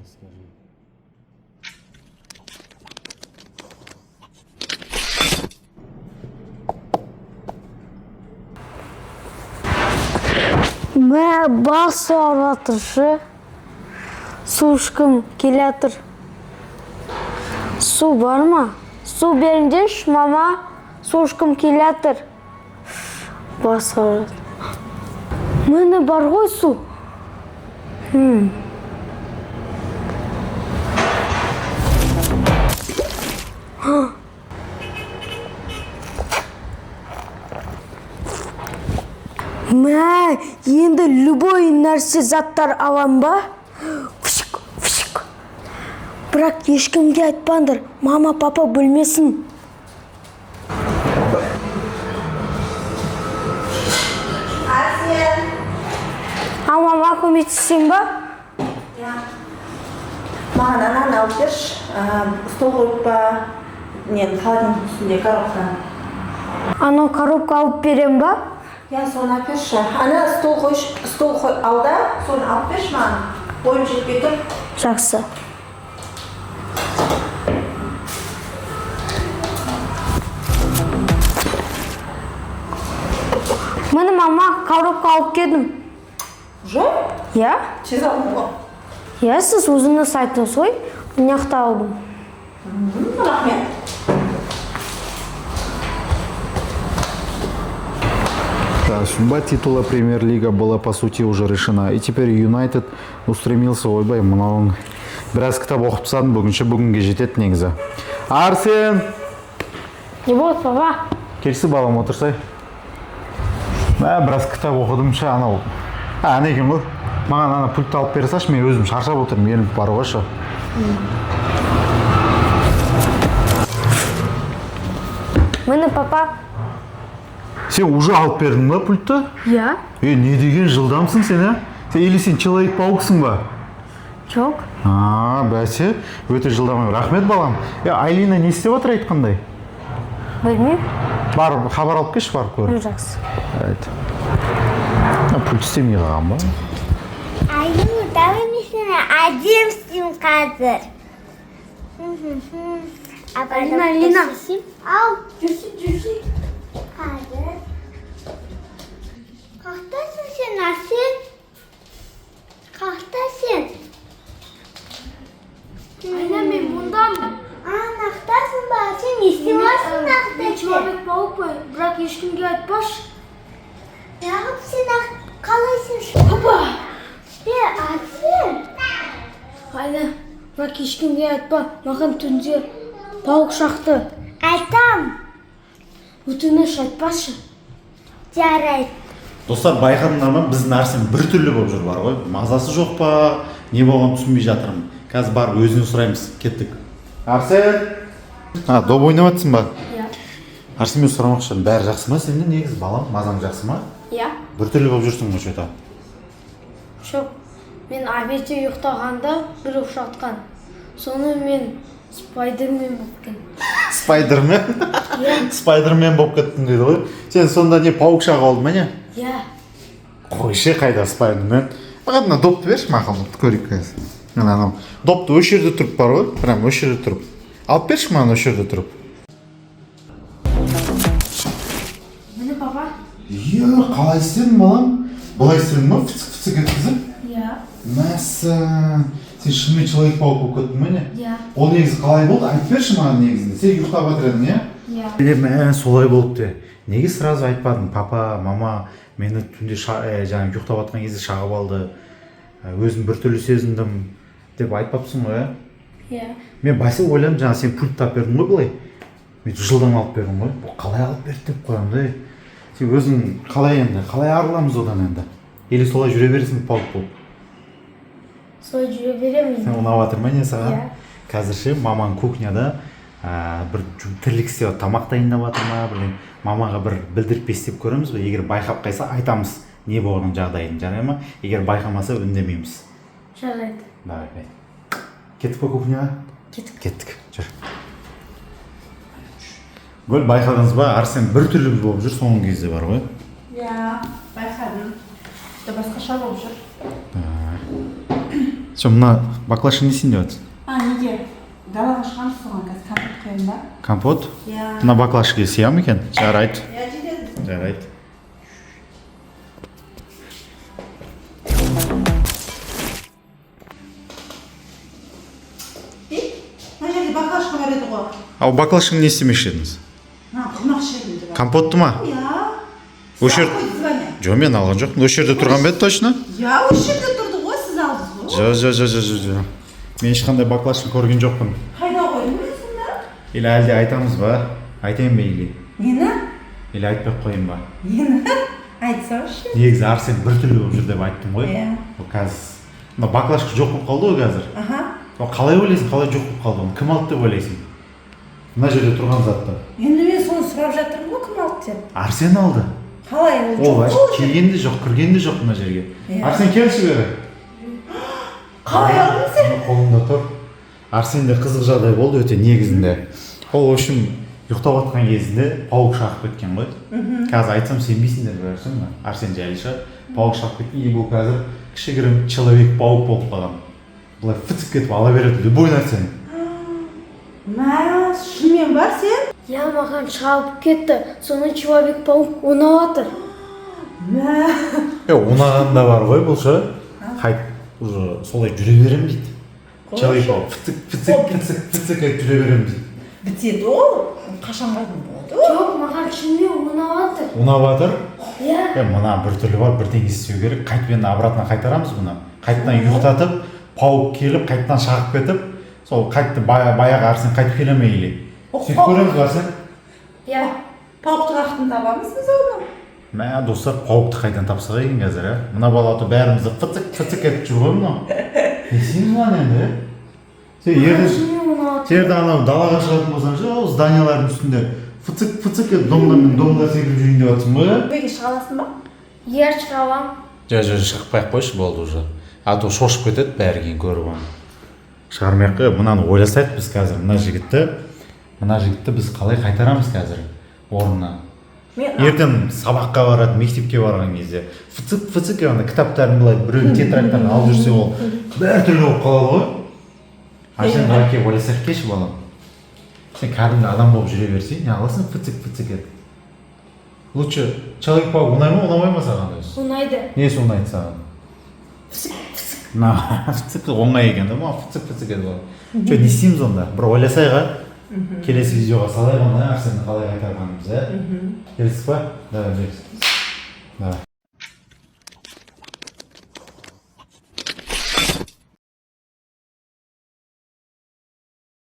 Расскажи. Мә, бас ауратыршы. Су ішкім келетір. Су бар ма? Су беріңдеш, мама. Су ішкім келетір. Бас ауратыр. Мені бар ғой су. Мә, енді любой нәрсе заттар алам ба? Фшик, фшик. Бірақ ешкімге айтпаңдар, мама, папа білмесін. Арсен. Мама, көмектесең ба? Маған ананы алып берші. Стол қойып па, нені холодильник үстінде коробканы. Анау коробка алып берем ба? Я, соны алып берші. Ана стол ал да, соны алып берші маған. Бойым жетпей тұр. Жақсы. Мені мама коробка алып келдім. Жоқ? Я? Тез алдым ғой. Я, сіз өзіңіз айттыңыз ғой, мынақта алдым. Рахмет. Да, судьба титула Премьер-лига была по сути уже решена. И теперь Юнайтед устремился, ойбай, мынауың біраз кітап оқып тастадым, бүгінге жетеді негізі. Арсен! Не болды, папа? Келсі балам, отырсай. Біраз кітап оқыдым, анау. Ана екен ғой. Маған ана пультті алып берсаш, мен өзім шаршап отырмын, ерініп бар ғой. Мені папа? Сен уже алып бердің ба пультті? Я? Не деген жылдамсың сен, а? Или сен Человек-пауксың ба? Жоқ. Бәсе, өте жылдам. Рахмет балам. Айлина не істеп отыр айтқандай? Білмеймін. Бар, хабар алып кеш, барып көр. Жақсы. Пульт істемей қалған ба? Айлина, давай мен сені әдем істеймін қазір. Айлина. Ау, жүрсі. Қазір. Қақтасың сен, Арсен? Қақтасың? Айлина, мен мұндамын. Нақтасың ба? Сен не істемейсің нақтасың? Мен Человек-паукпын, бірақ ешкімге айтпашы. Неғып сен қалайсың? Папа! Арсен? Айлина, бірақ ешкімге айтпа. Маған түнде пауық шақты. Айтам. Өтініш айтпашы. Жарайды. Достар, байқадыңдар ма, біздің Арсен бір түрлі болып жүр, бар ғой. Мазасы жоқ па, не болғанын түсінбей жатырмын. Қазір барып өзінен сұраймыз, кеттік. Арсен! Доп ойнап жатсың ба? Иә. Арсен, мен сұрамақшы, бәрі жақсы ма сенде, негізі балам, мазаң жақсы ма? Иә. Бір түрлі болып жүрсің ғой, что-то. Жоқ, мен обедте ұйықтағанда бір ұшатқан. Соны мен Спайдермен болып кеттім. Спайдермен? Спайдермен болып кеттің дейді ғой. Сен сонда не пауық шағы олды ма не? Иә. Қойшы қайда Спайдермен? Маған мына допты берші мақұл, көрейік қазір. Анау допты осы жерде тұрып бар ғой, прям осы жерде тұрып. Алып берші маған осы жерде тұрып. Мені папа? Қалай істедің балам? Бұлай істедің ба? Фыцық еткізіп? Иә. Мәссі. Сен шынымен Человек-паук болып кеттің ба не? Иә. Ол негізі қалай болды? Айтып берші маған негізінде. Сен ұйықтап жатыр едің, иә? Иә. Солай болыпты. Неге сразу айтпадың? Папа, мама, мені түнде ұйықтап жатқан кезде шағып алды. Өзім біртүрлі сезіндім деп айтпапсың ғой, Иә. Мен бәсе ойладым, жаңа сен пульт тап бердің ғой былай. Мен жылдам алып бердім ғой. Бұл қалай алып берді деп қоямын да. Сен өзің қалай енді? Қалай арыламыз одан енді? Или солай жүре бересің пауық болып? Солай жүре беремін. Сен ұнап жатыр ма не саған? Иә. Қазірше мамаң кухняда бір тірлік істеп тамақ дайындап жатыр ма, білмеймін. Мамаға бір білдіріп істеп көреміз бе? Егер байқап қайса айтамыз не болған жағдайын, жарай ма? Егер байқамаса үндемейміз. Жарайды. Давай. Кеттік па кухняға? Кеттік. Жүр. Гөл, байқадыңыз ба? Арсен бір түрлі болып жүр соңғы кезде бар ғой. Иә, байқадым. Басқаша болып жүр. мына баклажка несін деп жатсың? Неге? Далаға шығамыз соған қазір компот қоямын ба? Компот? Иә. Мына баклажкаға сыя ма екен? Жарайды. Иә, жетеді. Жарайды. Мына жерде баклажка бар еді ғой. Ал баклажканы не істемекші едіңіз? Құмақ ішемін деп. Компотты ма? Иә. Осы жер... Звоня. Жоқ, мен алған жоқпын. Осы жерде тұрған ба еді точно? Иә, осы жерде тұрды ғой, сіз алдыңыз ғой. Жоқ. Мен ешқандай баклажканы көрген жоқпын. Қайда қойдың өзіңді? Или әлде айтамыз ба? Айтайын ба или? Нені? Или айтпай қойын ба? Нені? Айтсаңшы. Негізі Арсен біртүрлі болып жүр деп айттым ғой. Иә. Ол қазір мына баклажка жоқ болып қалды ғой қазір. Аха. Ол қалай ойлайсың, қалай жоқ болып қалды оны? Кім алды деп ойлайсың? Мына жерде тұрған затты. Енді мен соны сұрап жатырмын ғой, кім алды деп. Арсен алды. Қалай ол Ол жоқ вообще қой? келген де жоқ, кірген де жоқ мына жерге. Иә. Арсен келші бері. Қалай алдың сен? Мына қолымда тұр. Арсенде қызық жағдай болды өте негізінде. Ол в общем ұйықтап жатқан кезінде пауық шағып кеткен ғой. Қазір айтсам сенбейсіңдер бәрі ма? Арсен жайлы шығар. Пауық шағып кеткен, и бұл қазір кішігірім человек-пауық болып қалған. Бұлай фыцып кетіп ала береді любой нәрсені. Мә, шынымен бар сен? Я маған шалып кетті. Соны человек-паук ұнап жатыр. Мә. Ұнаған да бар ғой бұл шы. Қайт уже солай жүре берем дейді. Человек-пауық фыцып етіп жүре берем дейді. Бітеді ол. Қашан қайдың болды? Жоқ, маған шынымен ұнап жатыр. Ұнап жатыр? Иә. Мына бір түрлі бар, бірдеңе істеу керек. Қайтпен обратно қайтарамыз бұны. Қайтадан ұйықтатып, пауық келіп, қайтадан шағып кетіп, сол қайтты баяғы Арсен қайтып келе ме или? Сөйтіп көреміз ба Арсен? Иә. Пауықтың ақтын табамыз біз оны. Мә, достар, пауықты қайдан тапсақ екен қазір, ә? Мына балаты бәрімізді фыцық етіп жүр ғой мынау. Не істейміз мынаны енді, ә? Сен жерде анау далаға шығатын болсаң ше, ол зданиялардың үстінде фыцық етіп домдар секіріп жүрейін деп жатсың ғой, ә? Көйге шыға аласың ба? Иә, шыға аламын. Жоқ, шығып қойшы болды уже. А то шошып кетеді бәрі кейін көріп оны. Шығармай-ақ қой, мынаны ойласайық біз қазір мына жігітті біз қалай қайтарамыз қазір орнына. Ертең сабаққа барады, мектепке барған кезде фыцық ана кітаптарын былай біреудің тетрадьтарын алып жүрсе ол бәртүрлі болып қалады ғой. Арсен қалай келіп ойласақ кеші балам. Сен кәдімгі адам болып жүре берсең, не аласың фыцық етіп. Лучше человек-пауық ұнай ма, ұнамай ма саған өзі? Ұнайды. Несі ұнайды саған? Фыцық оңай екен да ма, фыцық еді ғой. Че, не істейміз онда? Бір ойласайық, а? Келесі видеоға салайық оны, Арсенді қалай қайтарғанымыз, ә? Келістік па? Давай,